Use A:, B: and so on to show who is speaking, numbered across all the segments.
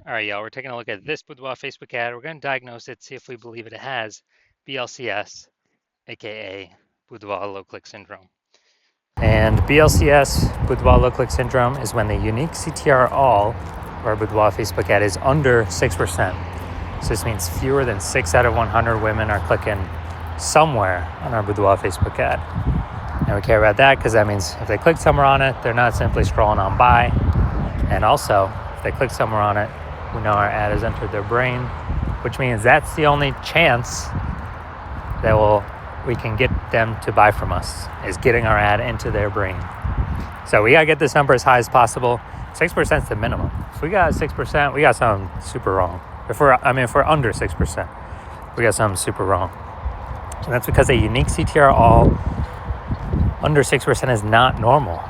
A: All right, y'all, we're taking a look at this Boudoir Facebook ad. We're going to diagnose it, see if we believe it has BLCS, aka Boudoir low click syndrome. And BLCS, Boudoir low click syndrome, is when the unique CTR all, or Boudoir Facebook ad, is under 6%. So this means fewer than 6 out of 100 women are clicking somewhere on our Boudoir Facebook ad. And we care about that because that means if they click somewhere on it, they're not simply scrolling on by. And also, if they click somewhere on it, we know our ad has entered their brain, which means that's the only chance that we can get them to buy from us, is getting our ad into their brain. So we gotta get this number as high as possible. 6% is the minimum. If we got 6%, we got something super wrong. If we're under 6%, we got something super wrong. And that's because a unique CTR all under 6% is not normal.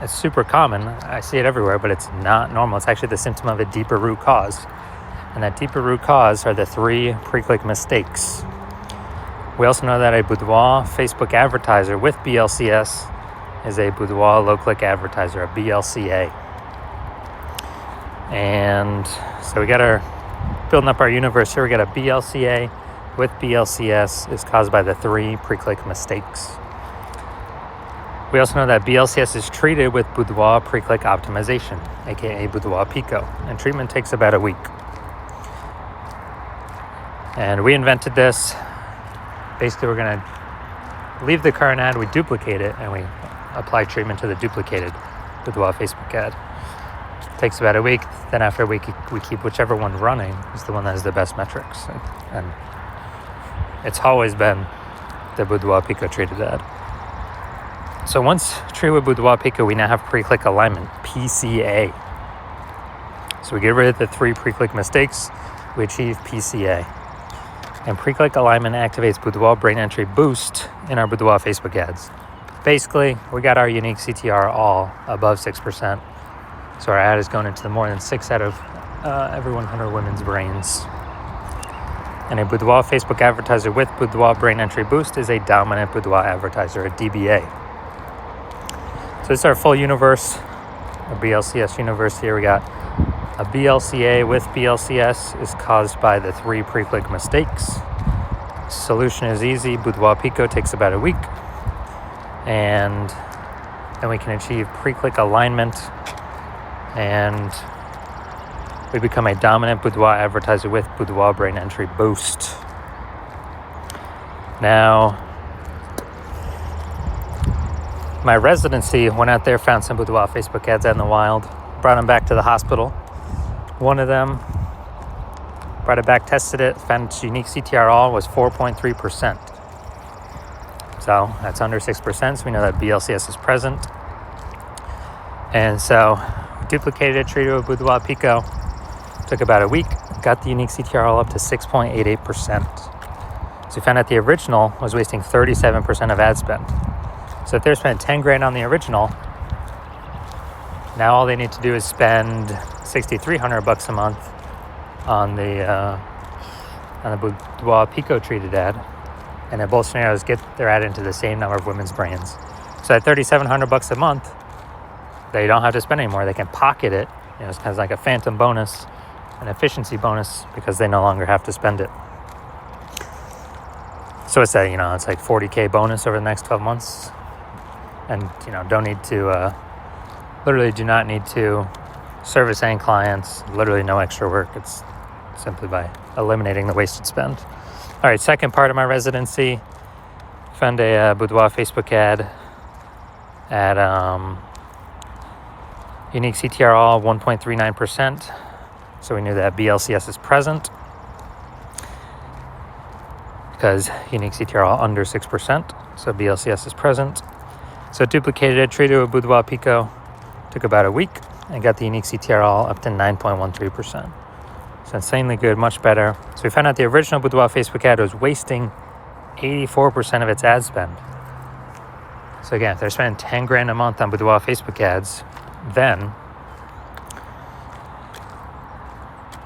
A: It's super common. I see it everywhere, but it's not normal. It's actually the symptom of a deeper root cause. And that deeper root cause are the 3 pre-click mistakes. We also know that a Boudoir Facebook advertiser with BLCS is a Boudoir low-click advertiser, a BLCA. And so we got building up our universe here. We got a BLCA with BLCS is caused by the 3 pre-click mistakes. We also know that BLCS is treated with Boudoir pre-click optimization, aka Boudoir Pico, and treatment takes about a week. And we invented this. Basically, we're going to leave the current ad, we duplicate it, and we apply treatment to the duplicated Boudoir Facebook ad. Takes about a week. Then after a week, we keep whichever one running is the one that has the best metrics. And it's always been the Boudoir Pico treated ad. So once treated with Boudoir Pico, we now have pre-click alignment, PCA. So we get rid of the 3 pre-click mistakes, we achieve PCA. And pre-click alignment activates Boudoir brain entry boost in our Boudoir Facebook ads. Basically, we got our unique CTR all above 6%. So our ad is going into the more than 6 out of every 100 women's brains. And a Boudoir Facebook advertiser with Boudoir brain entry boost is a dominant Boudoir advertiser, a DBA. So this is our full universe, a BLCS universe here. We got a BLCA with BLCS is caused by the 3 pre-click mistakes. Solution is easy. Boudoir Pico takes about a week. And then we can achieve pre-click alignment and we become a dominant Boudoir advertiser with Boudoir brain entry boost. Now, my residency went out there, found some Boudoir Facebook ads out in the wild, brought them back to the hospital. One of them, brought it back, tested it, found its unique CTR all was 4.3%. So that's under 6%, so we know that BLCS is present. And so we duplicated it, treated it with Boudoir Pico. Took about a week, got the unique CTR all up to 6.88%. So we found out the original was wasting 37% of ad spend. So if they're spending 10 grand on the original, now all they need to do is spend $6,300 a month on the Boudoir Pico treated ad, and in both scenarios get their ad into the same number of women's brains. So at $3,700 a month, they don't have to spend anymore. They can pocket it. It's kind of like a phantom bonus, an efficiency bonus, because they no longer have to spend it. So it's it's like $40K bonus over the next 12 months. And, don't need to, literally do not need to service any clients, literally no extra work. It's simply by eliminating the wasted spend. All right, second part of my residency, found a Boudoir Facebook ad at unique CTR all 1.39%. So we knew that BLCS is present because unique CTR all under 6%. So BLCS is present. So duplicated it, treated it with Boudoir Pico, took about a week, and got the unique CTR all up to 9.13%. So insanely good, much better. So we found out the original Boudoir Facebook ad was wasting 84% of its ad spend. So again, if they're spending 10 grand a month on Boudoir Facebook ads, then,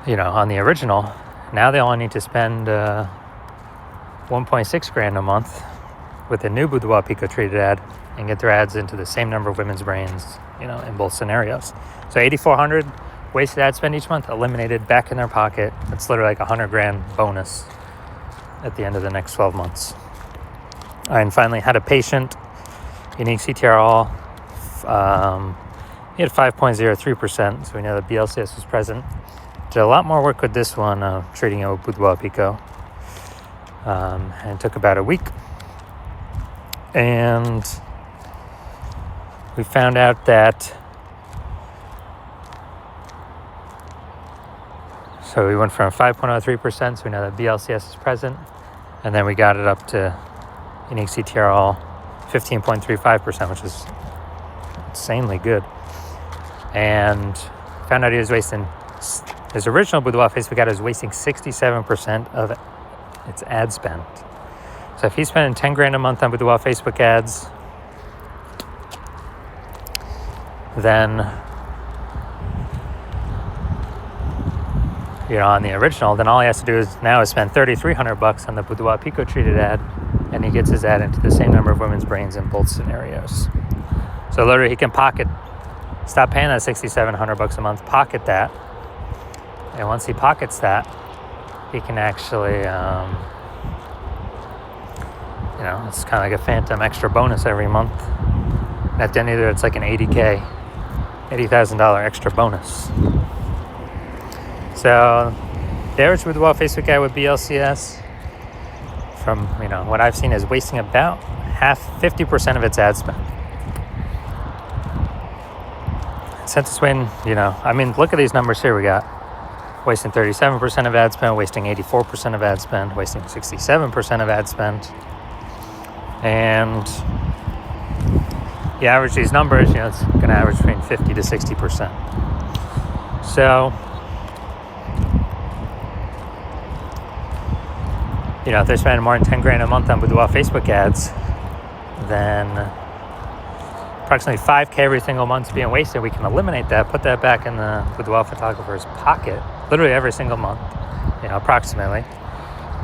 A: on the original, now they only need to spend 1.6 grand a month with the new Boudoir Pico treated ad and get their ads into the same number of women's brains, in both scenarios. So $8,400 wasted ad spend each month, eliminated, back in their pocket. It's literally like $100,000 bonus at the end of the next 12 months. All right, and finally, had a patient, unique CTRL. He had 5.03%, so we know that BLCS was present. Did a lot more work with this one, treating it with Boudoir Pico. And it took about a week. And we found out that, so we went from 5.03%, so we know that BLCS is present. And then we got it up to unique CTRL 15.35%, which is insanely good. And found out he was wasting, his original Boudoir Facebook ad was wasting 67% of its ad spend. So if he's spending $10,000 a month on Boudoir Facebook ads, then, on the original, then all he has to do is spend $3,300 on the Boudoir Pico treated ad, and he gets his ad into the same number of women's brains in both scenarios. So literally he can stop paying that $6,700 a month, pocket that, and once he pockets that, he can actually, it's kind of like a phantom extra bonus every month. And at the end of it, it's like an $80,000 extra bonus. So the average Boudoir Facebook ad with BLCS, from what I've seen, is wasting about 50% of its ad spend. Since it's when, look at these numbers here. We got wasting 37% of ad spend, wasting 84% of ad spend, wasting 67% of ad spend. And you average these numbers, it's going to average between 50 to 60%. So, if they're spending more than $10,000 a month on Boudoir Facebook ads, then approximately $5,000 every single month is being wasted. We can eliminate that, put that back in the Boudoir photographer's pocket, literally every single month, approximately.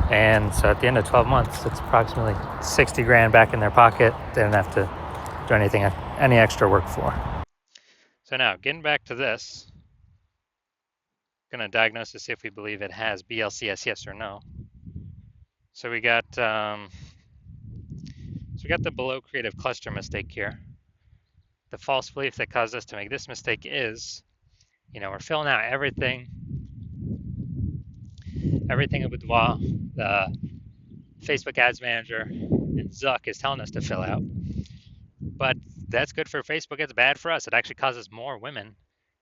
A: And so at the end of 12 months, it's approximately $60,000 back in their pocket. They don't have to do any extra work for. So now, getting back to this, I'm going to diagnose to see if we believe it has BLCS, yes or no. So we got the below creative cluster mistake here. The false belief that caused us to make this mistake is, we're filling out everything in Boudoir, the Facebook Ads Manager and Zuck is telling us to fill out. But that's good for Facebook. It's bad for us. It actually causes more women.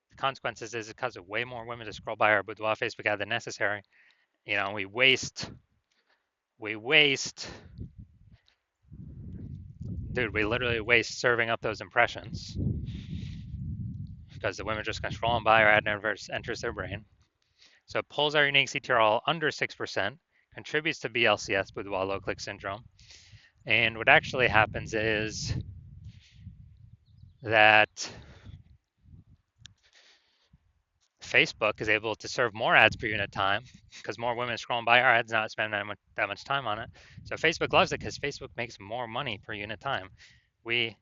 A: The consequences is it causes way more women to scroll by our Boudoir Facebook ad than necessary. We waste. Dude, we literally waste serving up those impressions because the women just kind of scrolling by, our ad never enters their brain. So it pulls our unique CTRL under 6%, contributes to BLCS, Boudoir low click syndrome. And what actually happens is that Facebook is able to serve more ads per unit time because more women are scrolling by our ads, not spending that much time on it. So Facebook loves it because Facebook makes more money per unit time. We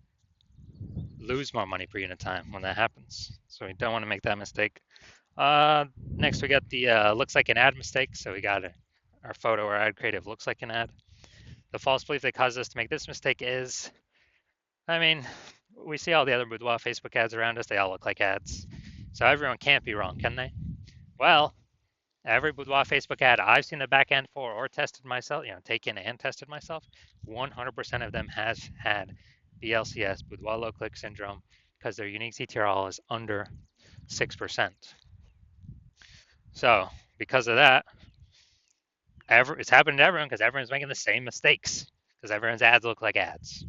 A: lose more money per unit time when that happens. So we don't want to make that mistake. Next, we got the looks like an ad mistake. So we got our photo or ad creative looks like an ad. The false belief that causes us to make this mistake is, we see all the other Boudoir Facebook ads around us. They all look like ads. So everyone can't be wrong, can they? Well, every Boudoir Facebook ad I've seen the back end for or tested myself, taken and tested myself, 100% of them has had BLCS, Boudoir low click syndrome, because their unique CTRL is under 6%. So because of that, it's happened to everyone because everyone's making the same mistakes because everyone's ads look like ads,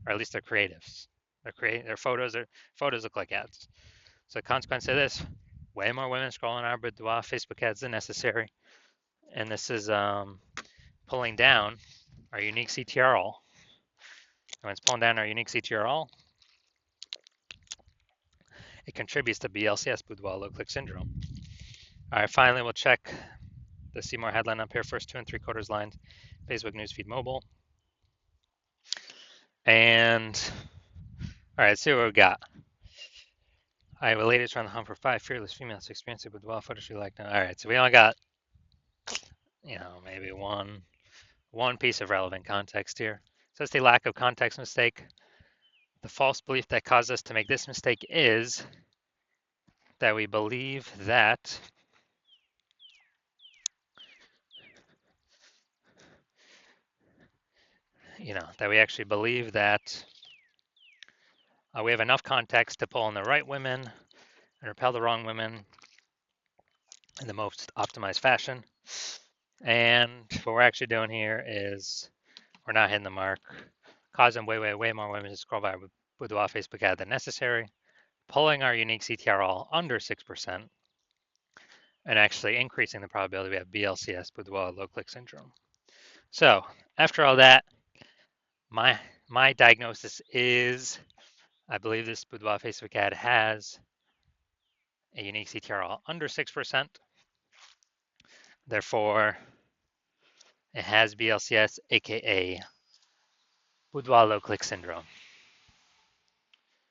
A: or at least their creatives. Their photos look like ads. So the consequence of this, way more women scrolling our Boudoir Facebook ads than necessary. And this is pulling down our unique CTRL. When it's pulling down our unique CTRL, it contributes to BLCS, Boudoir low click syndrome. All right, finally, we'll check the see more headline up here, first 2 3/4 lines, Facebook newsfeed mobile. And all right, let's see what we got. All right, well, ladies are on the hunt for 5 fearless females experiencing boudoir photos you like. All right, so we only got, maybe one piece of relevant context here. So it's the lack of context mistake. The false belief that caused us to make this mistake is that we believe that that we actually believe that we have enough context to pull in the right women and repel the wrong women in the most optimized fashion. And what we're actually doing here is we're not hitting the mark, causing way more women to scroll by Boudoir Facebook ad than necessary, pulling our unique CTR all under 6%, and actually increasing the probability we have BLCS, Boudoir low click syndrome. So after all that, my diagnosis is I believe this Boudoir Facebook ad has a unique CTR all under 6%. Therefore, it has BLCS, aka Boudoir low click syndrome.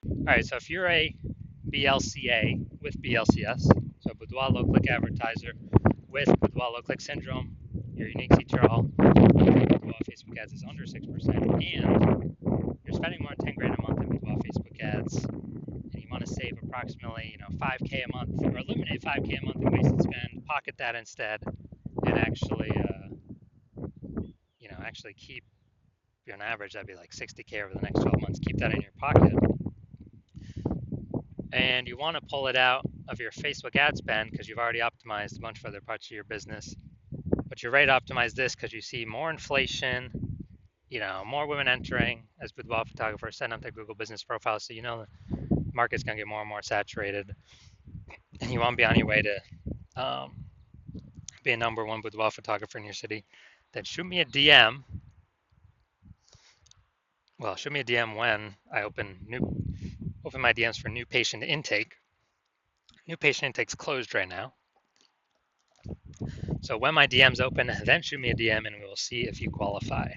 A: All right, so if you're a BLCA with BLCS, so Boudoir low click advertiser with Boudoir low click syndrome, your unique CTR Boudoir Facebook ads is under 6%, and you're spending more than 10 grand a month in Boudoir Facebook ads, and you want to save approximately 5K a month, or eliminate 5K a month in wasted spend, pocket that instead, and actually actually keep, on average, that'd be like 60K over the next 12 months. Keep that in your pocket. And you want to pull it out of your Facebook ad spend because you've already optimized a bunch of other parts of your business. But you're ready to optimize this because you see more inflation, more women entering as boudoir photographers, setting up their Google business profiles. So the market's going to get more and more saturated. And you want to be on your way to be a number one boudoir photographer in your city. Then shoot me a DM. Well, shoot me a DM when I open my DMs for new patient intake. New patient intake's closed right now. So when my DMs open, then shoot me a DM and we will see if you qualify.